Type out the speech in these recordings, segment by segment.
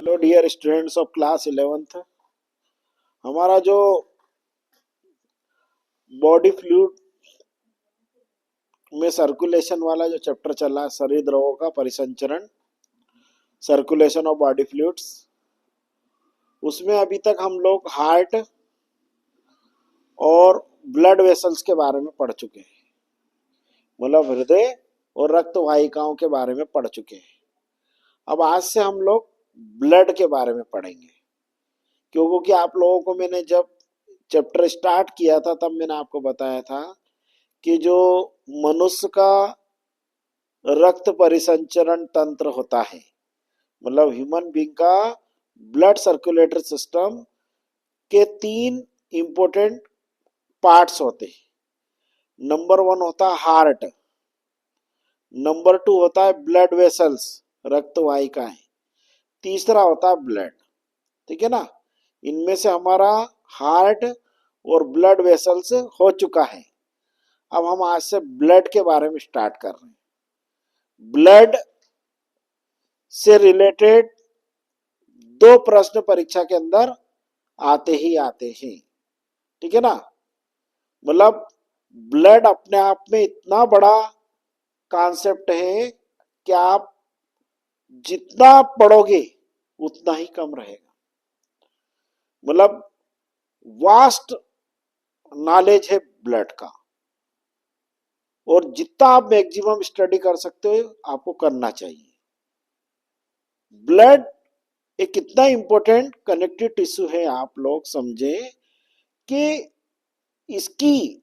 Hello dear students of class 11th। हमारा जो body fluid में सर्कुलेशन वाला जो चैप्टर चल रहा है, शरीर द्रवों का परिसंचरण, सर्कुलेशन ऑफ बॉडी फ्लूइड्स, उसमें अभी तक हम लोग हार्ट और ब्लड वेसल्स के बारे में पढ़ चुके हैं। मतलब हृदय और रक्त वाहिकाओं के बारे में पढ़ चुके हैं। अब आज से हम लोग ब्लड के बारे में पढ़ेंगे, क्योंकि आप लोगों को मैंने जब चैप्टर स्टार्ट किया था तब मैंने आपको बताया था कि जो मनुष्य का रक्त परिसंचरण तंत्र होता है, मतलब ह्यूमन बीइंग का ब्लड सर्कुलेटरी सिस्टम के 3 इंपॉर्टेंट पार्ट्स होते हैं। नंबर 1 होता है हार्ट, नंबर 2 होता है ब्लड वेसल्स, रक्त वाहिकाएं, तीसरा होता है ब्लड। ठीक है ना। इनमें से हमारा हार्ट और ब्लड वेसल्स हो चुका है। अब हम आज से ब्लड के बारे में स्टार्ट कर रहे हैं। ब्लड से रिलेटेड 2 प्रश्न परीक्षा के अंदर आते ही आते हैं। ठीक है ना। मतलब ब्लड अपने आप में इतना बड़ा कॉन्सेप्ट है कि आप जितना पढ़ोगे उतना ही कम रहेगा। मतलब वास्ट नॉलेज है ब्लड का, और जितना आप मैक्सिमम स्टडी कर सकते हो आपको करना चाहिए। ब्लड एक कितना इंपॉर्टेंट कनेक्टिव टिश्यू है, आप लोग समझे कि इसकी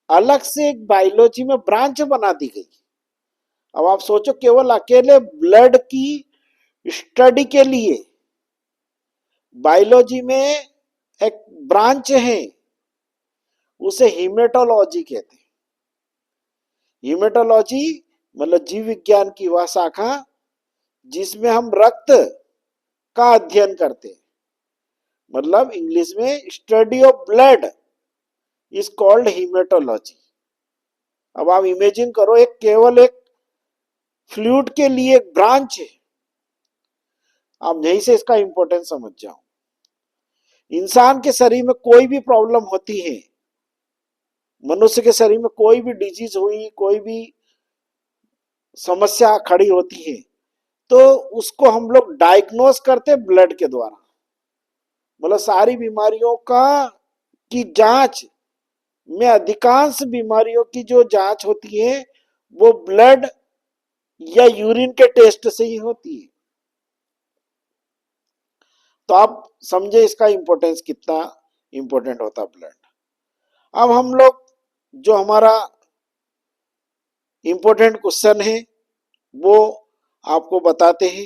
अलग से एक बायोलॉजी में ब्रांच बना दी गई। अब आप सोचो, केवल अकेले ब्लड की स्टडी के लिए बायोलॉजी में एक ब्रांच है, उसे हीमेटोलॉजी कहते हैं। हीमेटोलॉजी मतलब जीव विज्ञान की वह शाखा जिसमें हम रक्त का अध्ययन करते हैं। मतलब इंग्लिश में study of blood is called haematology. अब आप इमेजिन करो, एक केवल एक फ्लूइड के लिए एक ब्रांच है। आप यहीं से इसका इंपॉर्टेंस समझ जाओ। इंसान के शरीर में कोई भी प्रॉब्लम होती है, मनुष्य के शरीर में कोई भी डिजीज हुई, कोई भी समस्या खड़ी होती है, तो उसको हम लोग डायग्नोस करते ब्लड के द्वारा। मतलब सारी बीमारियों का की जांच में अधिकांश बीमारियों की जो जांच होती है वो ब्लड या यूरिन के टेस्ट से ही होती है। तो आप समझे इसका इंपॉर्टेंस कितना इंपॉर्टेंट होता है ब्लड। अब हम लोग जो हमारा इंपॉर्टेंट क्वेश्चन है वो आपको बताते हैं।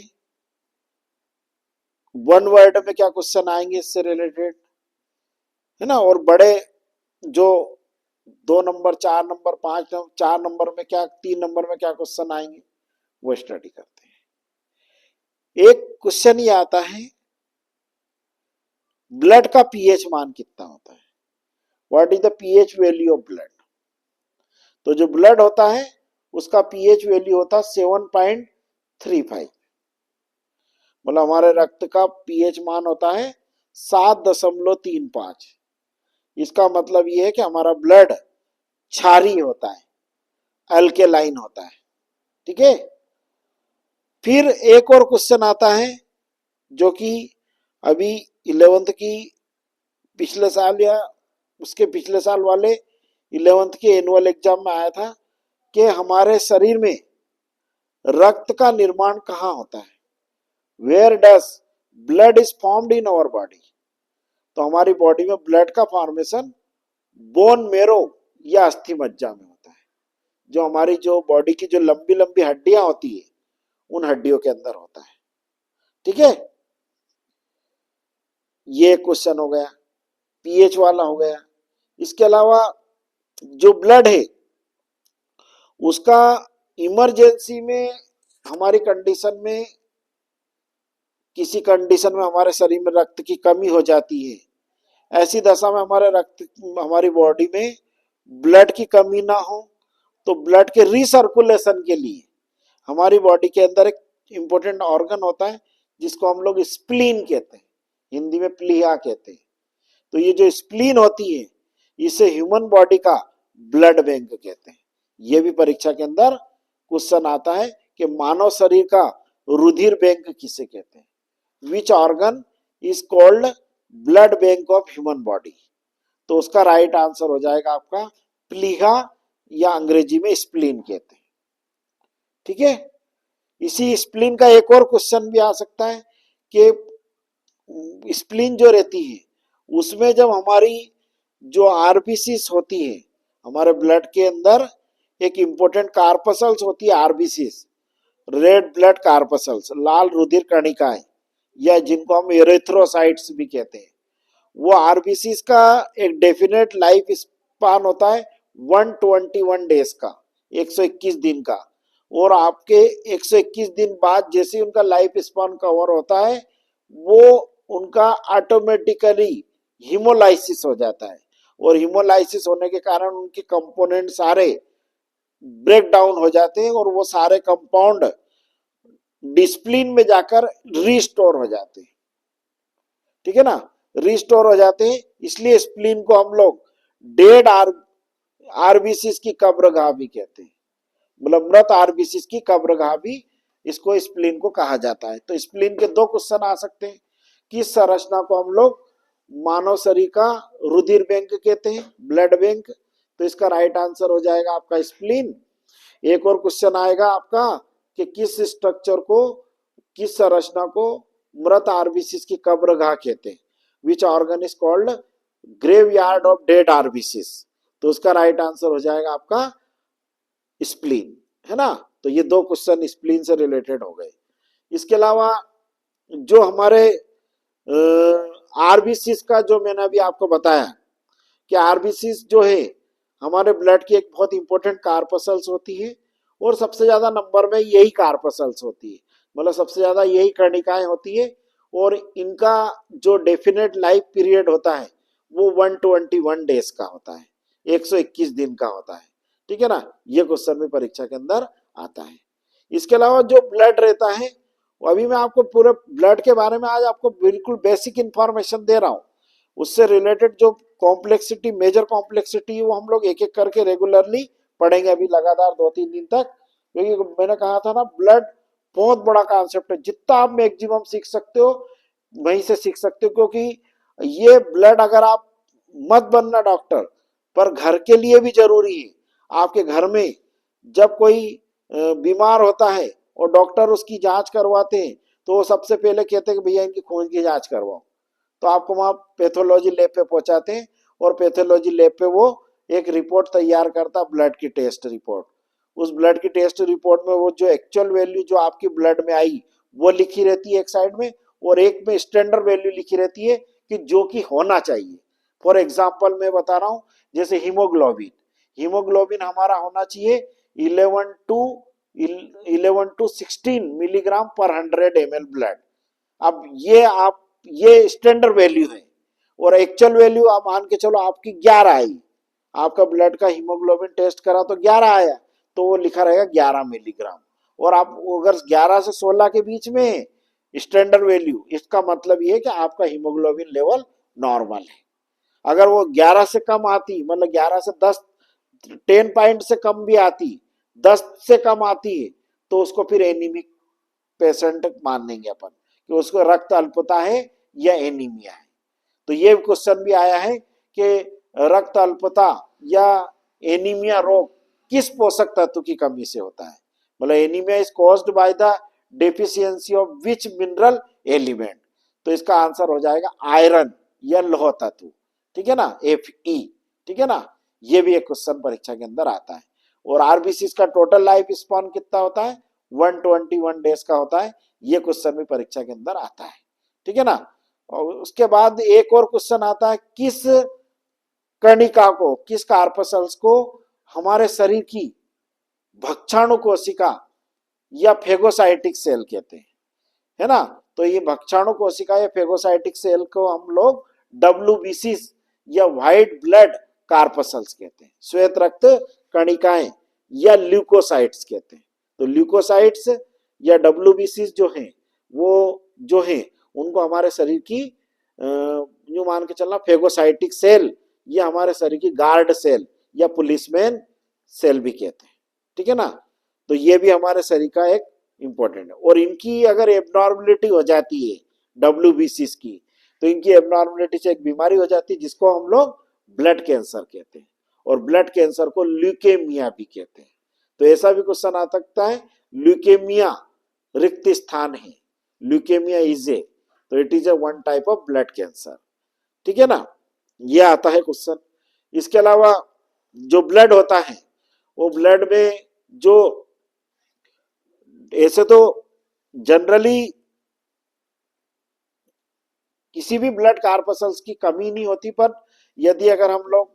1 वर्ड में क्या क्वेश्चन आएंगे इससे रिलेटेड, है ना। और बड़े जो 2 नंबर, 4 नंबर, 5 नंबर, 4 नंबर में क्या, 3 नंबर में क्या क्वेश्चन आएंगे वो स्टडी करते हैं। एक क्वेश्चन ये आता है, ब्लड का पीएच मान कितना होता है, what is the pH value of blood. तो जो ब्लड होता है उसका पीएच वैल्यू होता है 7.35। मतलब हमारे रक्त का पीएच मान होता है 7.35। इसका मतलब ये है कि हमारा ब्लड क्षारीय होता है, अल्केलाइन होता है। ठीक है। फिर एक और क्वेश्चन आता है जो कि अभी 11th की पिछले साल या उसके पिछले साल वाले 11th के एनुअल एग्जाम में आया था कि हमारे शरीर में रक्त का निर्माण कहाँ होता है, where does blood is formed in our body. तो हमारी बॉडी में ब्लड का फॉर्मेशन बोन मेरो या अस्थि मज्जा में होता है। जो हमारी जो बॉडी की जो लंबी लंबी हड्डियां होती है उन हड्डियों के अंदर होता है। ठीक है। ये क्वेश्चन हो गया, पीएच वाला हो गया। इसके अलावा जो ब्लड है उसका इमरजेंसी में, हमारी कंडीशन में, किसी कंडीशन में हमारे शरीर में रक्त की कमी हो जाती है, ऐसी दशा में हमारी बॉडी में ब्लड की कमी ना हो, तो ब्लड के रिसर्कुलेशन के लिए हमारी बॉडी के अंदर एक इंपॉर्टेंट ऑर्गन होता है जिसको हम लोग स्प्लीन कहते हैं, हिंदी में प्लीहा कहते हैं। तो ये जो स्प्लीन होती है इसे ह्यूमन बॉडी का ब्लड बैंक कहते हैं। ये भी परीक्षा के अंदर क्वेश्चन आता है कि मानव शरीर का रुधिर बैंक किसे कहते हैं, which organ is called blood bank of human body. तो उसका राइट आंसर हो जाएगा आपका प्लीहा, या अंग्रेजी में स्प्लीन कहते हैं। ठीक है, इसी स्प्लीन का एक और क्वेश्चन भी आ सकता है कि स्प्लीन जो रहती है उसमें जब हमारी जो आरबीसीस होती है हमारे ब्लड के अंदर, एक इंपॉर्टेंट कार्पसल्स होती है आरबीसीस, रेड ब्लड कार्पसल्स, लाल रुधिर कणिकाएं, या जिनको हम एरिथ्रोसाइट्स भी कहते हैं, वो आरबीसीस का एक डेफिनेट लाइफ स्पान होता है 121 डेज का, 121 दिन का। और आपके 121 दिन बाद जैसे उनका लाइफ स्पान कवर होता है वो उनका ऑटोमेटिकली हीमोलाइसिस हो जाता है, और हीमोलाइसिस होने के कारण उनके कंपोनेंट सारे ब्रेक डाउन हो जाते हैं और वो सारे कंपाउंड डिस्प्लिन में जाकर रिस्टोर हो जाते हैं। ठीक है ना, रिस्टोर हो जाते हैं। इसलिए स्प्लीन को हम लोग डेड आरबीसीस की कब्रगाह भी कहते हैं, मतलब मृत आरबीसीस की कब्रगाह भी इसको स्प्लीन को कहा जाता है। तो स्प्लीन के दो क्वेश्चन आ सकते हैं, किस संरचना को हम लोग मानव शरीर का रुधिर बैंक कहते हैं, ब्लड बैंक। तो इसका राइट आंसर हो जाएगा आपका स्प्लीन। एक और क्वेश्चन आएगा आपका कि किस स्ट्रक्चर को, किस संरचना को मृत आरबीसीस की कब्रगाह कहते हैं, which organ is called graveyard of dead RBCs. तो उसका राइट आंसर हो जाएगा आपका स्प्लीन, है ना। तो ये दो क्वेश्चन स्प्लीन से रिलेटेड हो गए। इसके अलावा जो हमारे आरबीसीस का जो मैंने अभी आपको बताया कि आरबीसीस जो है हमारे ब्लड की एक बहुत इंपॉर्टेंट कार्पसल्स होती है, और सबसे ज्यादा नंबर में यही कार्पसल्स होती है, मतलब सबसे ज्यादा यही कणिकाएं होती है, और इनका जो डेफिनेट लाइफ पीरियड होता है वो 121 डेज का होता है, 121 दिन का होता है। ठीक है ना, ये क्वेश्चन भी परीक्षा के अंदर आता है। इसके अलावा जो ब्लड रहता है, अभी मैं आपको पूरे ब्लड के बारे में आज आपको बिल्कुल बेसिक इंफॉर्मेशन दे रहा हूं, उससे रिलेटेड जो कॉम्प्लेक्सिटी, मेजर कॉम्प्लेक्सिटी, वो हम लोग एक एक करके रेगुलरली पढ़ेंगे अभी लगातार 2-3 दिन तक। क्योंकि मैंने कहा था ना, ब्लड बहुत बड़ा कॉन्सेप्ट है, जितना आप मैक्सिमम सीख सकते हो वहीं से सीख सकते हो। क्योंकि ये ब्लड, अगर आप मत बनना डॉक्टर, पर घर के लिए भी जरूरी है। आपके घर में जब कोई बीमार होता है और डॉक्टर उसकी जांच करवाते हैं, तो वो सबसे पहले कहते हैं कि भैया इनकी खून की जांच करवाओ। तो आपको वहां पैथोलॉजी लैब पे पहुंचाते हैं, और पैथोलॉजी लैब पे वो एक रिपोर्ट तैयार करता, ब्लड की टेस्ट रिपोर्ट। उस ब्लड की टेस्ट रिपोर्ट में वो जो एक्चुअल वैल्यू जो आपकी ब्लड में आई वो लिखी रहती है एक साइड में, और एक में स्टैंडर्ड वैल्यू लिखी रहती है कि जो कि होना चाहिए। फॉर एग्जाम्पल मैं बता रहा हूं, जैसे हीमोग्लोबिन, हीमोग्लोबिन हमारा होना चाहिए 11 to 16 मिलीग्राम पर 100 ml ब्लड। अब ये स्टैंडर्ड वैल्यू है, और एक्चुअल वैल्यू आप मान के चलो आपकी 11 आई, आपका ब्लड का हीमोग्लोबिन टेस्ट करा तो 11 आया, तो वो लिखा रहेगा 11 मिलीग्राम। और आप अगर 11 से 16 के बीच में स्टैंडर्ड वैल्यू, इसका मतलब ये है कि आपका हीमोग्लोबिन लेवल नॉर्मल है। अगर वो 11 से कम आती, मतलब 11 से 10, 10 पॉइंट से कम भी आती, 10 से कम आती है, तो उसको फिर एनीमिक पेशेंट मान लेंगे अपन कि उसको रक्त अल्पता है या एनीमिया है। तो ये क्वेश्चन भी आया है कि रक्त अल्पता या एनीमिया रोग किस पोषक तत्व की कमी से होता है, मतलब anaemia is caused by the deficiency of which mineral element. तो इसका आंसर हो जाएगा आयरन या लौह तत्व। ठीक है ना, Fe। ठीक है ना, ये भी एक क्वेश्चन परीक्षा के अंदर आता है। और आरबीसी का टोटल लाइफ स्पान कितना होता है, 121 डेज का होता है। ये क्वेश्चन भी परीक्षा के अंदर आता है। ठीक है ना। और उसके बाद एक और क्वेश्चन आता है, किस कणिका को, किस कार्पसल्स को हमारे शरीर की भक्षाणु कोशिका या फेगोसाइटिक सेल कहते हैं, है ना। तो ये भक्षाणु कोशिका या फेगोसाइटिक सेल को हम लोग WBC या व्हाइट ब्लड कार्पसल्स कहते हैं, श्वेत रक्त कणिकाएं या ल्यूकोसाइट्स कहते हैं। तो ल्यूकोसाइट्स या WBC जो हैं वो जो हैं उनको हमारे शरीर की यूं मान के चलना फेगोसाइटिक सेल, या हमारे शरीर की गार्ड सेल या पुलिसमैन सेल भी कहते हैं, ठीक है ना। तो ये भी हमारे शरीर का एक इंपॉर्टेंट है। और इनकी अगर एबनॉर्मलिटी हो जाती है WBCs की, तो इनकी एबनॉर्मलिटी से एक बीमारी हो जाती है जिसको हम लोग ब्लड कैंसर कहते हैं, और ब्लड कैंसर को ल्यूकेमिया भी कहते हैं। तो ऐसा भी क्वेश्चन आ सकता है, ल्यूकेमिया रिक्त स्थान है, ल्यूकेमिया इज ए, तो it is a one type of blood cancer, ठीक है ना। ये आता है क्वेश्चन। इसके अलावा जो ब्लड होता है, वो ब्लड में जो ऐसे तो जनरली किसी भी ब्लड कार्पसल्स की कमी नहीं होती, पर यदि अगर हम लोग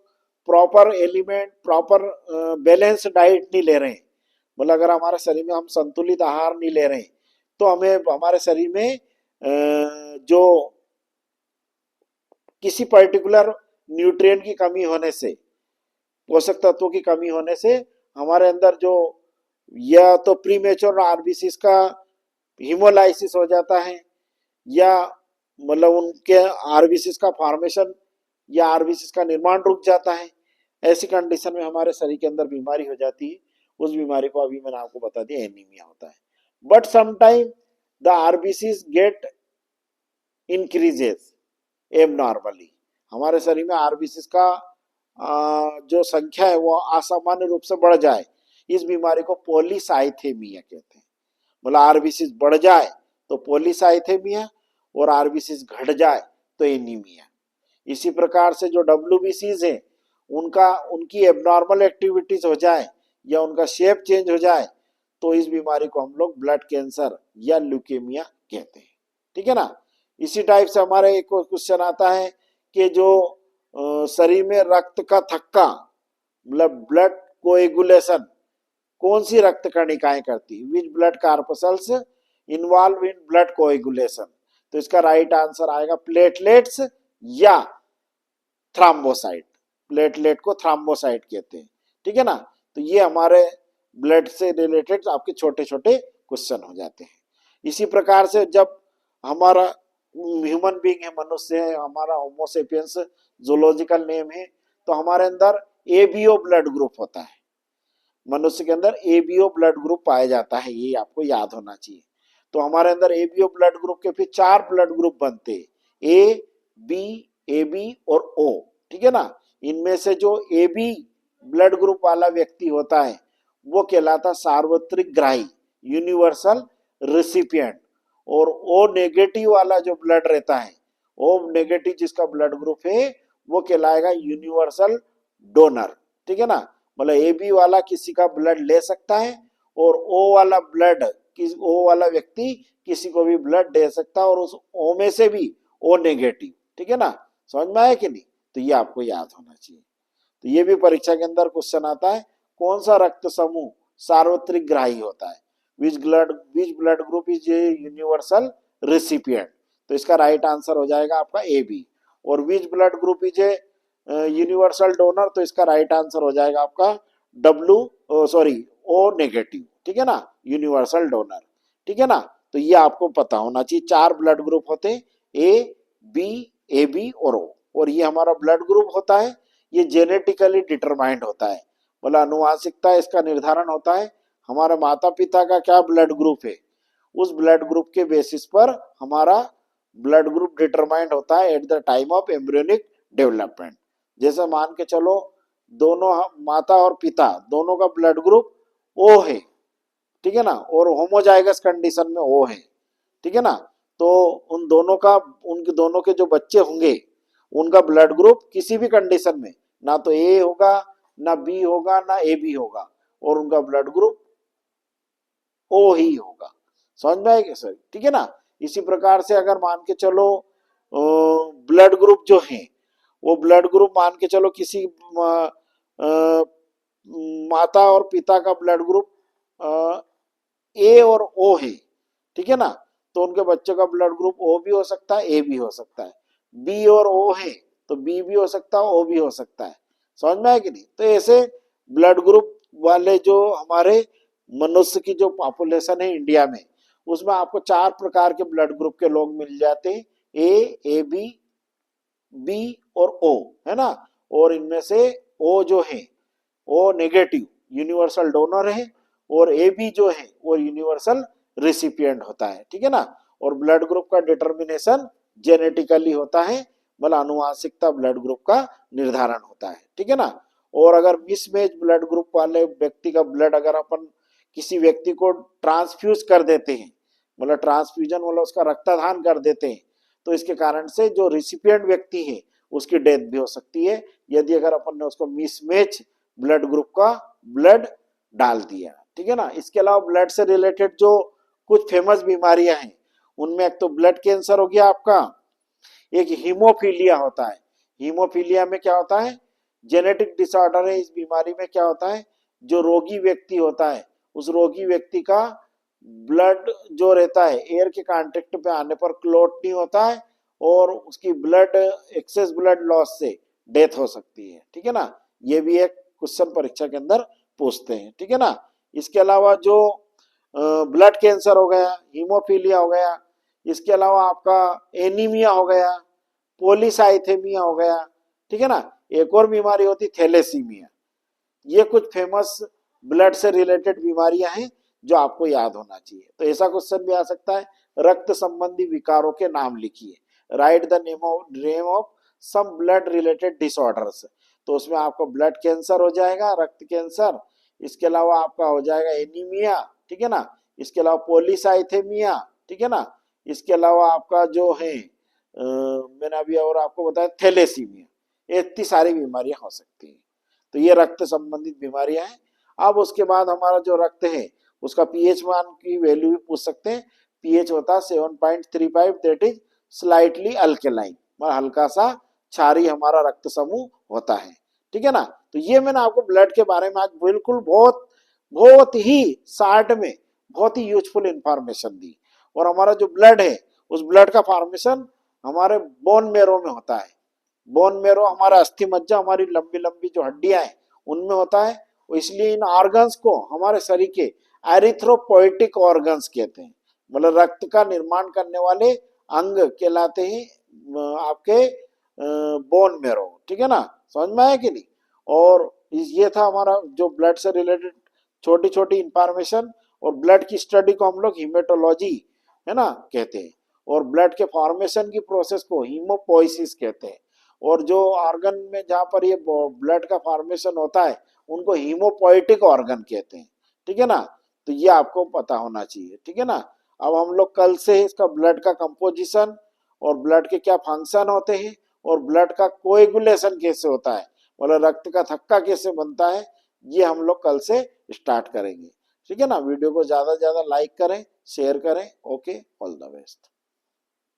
proper element, proper balance diet नहीं ले रहे हैं, मतलब अगर हमारे शरीर में हम संतुलित आहार नहीं ले रहे हैं, तो हमें हमारे शरीर में जो किसी पर्टिकुलर न्यूट्रिएंट की कमी होने से, पोषक तत्वों की कमी होने से हमारे अंदर जो या तो प्रीमेच्योर आरबीसीज का हीमोलाइसिस हो जाता है, या मतलब उनके आरबीसीज का फॉर्मेशन या आरबीसीज का निर्माण रुक जाता है। ऐसी कंडीशन में हमारे शरीर के अंदर बीमारी हो जाती है। उस बीमारी को अभी मैंने आपको बता दिया, एनीमिया होता है। But sometime the RBCs get increases abnormally, हमारे शरीर में आरबीसीज का जो संख्या है वो असामान्य रूप से बढ़ जाए, इस बीमारी को पॉलीसाइथेमिया कहते हैं। मतलब आरबीसीज बढ़ जाए तो पॉलीसाइथेमिया, और आरबीसीज घट जाए तो एनीमिया। इसी प्रकार से जो WBCs है उनकी एबनॉर्मल एक्टिविटीज हो जाए या उनका शेप चेंज हो जाए, तो इस बीमारी को हम लोग ब्लड कैंसर या ल्यूकेमिया कहते हैं, ठीक है ना। इसी टाइप से हमारे एक क्वेश्चन आता है कि जो शरीर में रक्त का थक्का, मतलब ब्लड कोएगुलेशन कौन सी रक्त कणिकाएं करती, which blood corpuscles involve in blood coagulation. तो इसका राइट आंसर आएगा प्लेटलेट्स या थ्राम्बोसाइट। प्लेटलेट को थ्राम्बोसाइट कहते हैं, ठीक है ना। तो ये हमारे ब्लड से रिलेटेड आपके छोटे छोटे क्वेश्चन हो जाते हैं। इसी प्रकार से जब हमारा ह्यूमन बीइंग है, मनुष्य है, हमारा होमोसेपियंस जूलॉजिकल नेम है, तो हमारे अंदर ABO ब्लड ग्रुप होता है। मनुष्य के अंदर ABO ब्लड ग्रुप पाया जाता है, ये आपको याद होना चाहिए। तो हमारे अंदर ABO ब्लड ग्रुप के फिर 4 ब्लड ग्रुप बनते हैं, A, B, AB और O, ठीक है ना। इनमें से जो AB ब्लड ग्रुप वाला व्यक्ति होता है वो कहलाता सार्वत्रिक ग्राही, यूनिवर्सल रिसिपिएंट। और O नेगेटिव वाला जो ब्लड रहता है, O नेगेटिव जिसका ब्लड ग्रुप है, वो कहलाएगा यूनिवर्सल डोनर, ठीक है ना। मतलब AB वाला किसी का ब्लड ले सकता है, और O वाला व्यक्ति किसी को भी ब्लड दे सकता है, और उस O में से भी O नेगेटिव, ठीक है ना। समझ में आया कि नहीं। तो ये आपको याद होना चाहिए। तो ये भी परीक्षा के अंदर क्वेश्चन आता है, कौन सा रक्त समूह सार्वत्रिक ग्राही होता है, which blood group is a universal recipient. तो इसका राइट आंसर हो जाएगा आपका AB। और which blood group is a universal donor, तो इसका राइट आंसर हो जाएगा आपका O नेगेटिव, ठीक है ना, यूनिवर्सल डोनर, ठीक है ना। तो ये आपको पता होना चाहिए। 4 ब्लड ग्रुप होते हैं, A, B, AB और O। और ये हमारा ब्लड ग्रुप होता है, ये जेनेटिकली डिटरमाइंड होता है, मतलब अनुवांशिकता इसका निर्धारण होता है। हमारे माता पिता का क्या ब्लड ग्रुप है, उस ब्लड ग्रुप के बेसिस पर हमारा ब्लड ग्रुप डिटरमाइंड होता है at the time of embryonic development. जैसे मान के चलो दोनों माता और पिता दोनों का ब्लड ग्रुप O है, ठीक है ना, और होमोजाइगस कंडीशन में O है, ठीक है ना। तो उनके दोनों के जो बच्चे होंगे उनका ब्लड ग्रुप किसी भी कंडीशन में ना तो A होगा, ना B होगा, ना AB होगा, और उनका ब्लड ग्रुप O ही होगा। समझ में आएगा सर, ठीक है ना। इसी प्रकार से अगर मान के चलो ब्लड ग्रुप जो है, वो ब्लड ग्रुप मान के चलो किसी माता और पिता का ब्लड ग्रुप A और O है, ठीक है ना, तो उनके बच्चों का ब्लड ग्रुप O भी हो सकता है, A भी हो सकता है। B और O है तो B भी हो सकता है, O भी हो सकता है। समझ में आया कि नहीं। तो ऐसे ब्लड ग्रुप वाले जो हमारे मनुष्य की जो पॉपुलेशन है इंडिया में, उसमें आपको 4 प्रकार के ब्लड ग्रुप के लोग मिल जाते हैं, ए बी, बी और ओ, है ना। और इनमें से ओ जो है वो नेगेटिव यूनिवर्सल डोनर है, और ए बी जो है वो यूनिवर्सल रिसिपिएंट होता है, ठीक है ना। और ब्लड ग्रुप का डिटर्मिनेशन जेनेटिकली होता है, मतलब आनुवांशिकता ब्लड ग्रुप का निर्धारण होता है, ठीक है ना। और अगर मिसमैच ब्लड ग्रुप वाले व्यक्ति का ब्लड अगर अपन किसी व्यक्ति को ट्रांसफ्यूज कर देते हैं, मतलब ट्रांसफ्यूजन मतलब उसका रक्तदान कर देते हैं, तो इसके कारण से जो रिसिपिएंट व्यक्ति है उसकी डेथ भी हो सकती है, यदि अगर अपन ने उसको मिसमैच ब्लड ग्रुप का ब्लड डाल दिया, ठीक है ना। इसके अलावा ब्लड से रिलेटेड जो कुछ फेमस बीमारियां हैं, उनमें एक तो ब्लड कैंसर हो गया आपका, एक हीमोफीलिया होता है। हीमोफीलिया में क्या होता है, जेनेटिक डिसऑर्डर है। इस बीमारी में क्या होता है, जो रोगी व्यक्ति होता है उस रोगी व्यक्ति का ब्लड जो रहता है एयर के कांटेक्ट पे आने पर क्लॉट नहीं होता है, और उसकी ब्लड एक्सेस ब्लड लॉस से डेथ हो सकती है, ठीक है ना। ये भी एक क्वेश्चन परीक्षा के अंदर पूछते हैं, ठीक है ना। इसके अलावा जो ब्लड कैंसर हो गया, हीमोफीलिया हो गया, इसके अलावा आपका एनीमिया हो गया, पॉलीसाइथेमिया हो गया, ठीक है ना। एक और बीमारी होती थैलेसीमिया। ये कुछ फेमस ब्लड से रिलेटेड बीमारियां हैं जो आपको याद होना चाहिए। तो ऐसा क्वेश्चन भी आ सकता है, रक्त संबंधी विकारों के नाम लिखिए, write the name of some blood related disorders. तो उसमें आपको ब्लड कैंसर हो जाएगा, रक्त कैंसर, इसके अलावा आपका हो जाएगा एनीमिया, ठीक है ना, इसके अलावा पॉलीसाइथेमिया, ठीक है ना, इसके अलावा आपका जो है मैंने अभी और आपको बताया थैलेसीमिया। ये इतनी सारी बीमारियां हो सकती हैं। तो ये रक्त संबंधित बीमारियां हैं। अब उसके बाद हमारा जो रक्त है उसका पीएच मान की वैल्यू भी पूछ सकते हैं। पीएच होता है 7.35, दैट इज स्लाइटली अल्केलाइन, मतलब हल्का सा क्षारीय हमारा रक्त समूह होता है, ठीक है ना। तो ये मैंने आपको ब्लड के बारे में आज बिल्कुल बहुत बहुत ही शॉर्ट में बहुत ही यूजफुल इंफॉर्मेशन दी। और हमारा जो ब्लड है उस ब्लड का फॉर्मेशन हमारे बोन मेरो में होता है। बोन मेरो हमारा अस्थि मज्जा, हमारी लंबी लंबी जो हड्डियां हैं उनमें होता है। इसलिए इन ऑर्गन्स को हमारे शरीर के एरिथ्रोपोइटिक ऑर्गन्स कहते हैं, मतलब रक्त का निर्माण करने वाले अंग कहलाते हैं आपके बोन मेरो, ठीक है ना। समझ में आया कि नहीं। और ये था हमारा जो ब्लड से रिलेटेड छोटी छोटी इंफॉर्मेशन। और ब्लड की स्टडी को हम लोग हीमेटोलॉजी, है ना, कहते हैं। और ब्लड के फॉर्मेशन की प्रोसेस को हीमोपोइसिस कहते हैं। और जो ऑर्गन में जहां पर ये ब्लड का फॉर्मेशन होता है उनको हीमोपोइटिक ऑर्गन कहते हैं, ठीक है ना। तो ये आपको पता होना चाहिए, ठीक है ना। अब हम लोग कल से इसका ब्लड का कंपोजिशन और ब्लड के क्या फंक्शन होते हैं और ब्लड का कोएगुलेशन कैसे होता है, मतलब रक्त का थक्का कैसे बनता है, ये हम लोग कल से स्टार्ट करेंगे, ठीक है ना। वीडियो को ज्यादा से ज्यादा लाइक करें, शेयर करें। Okay, all the best.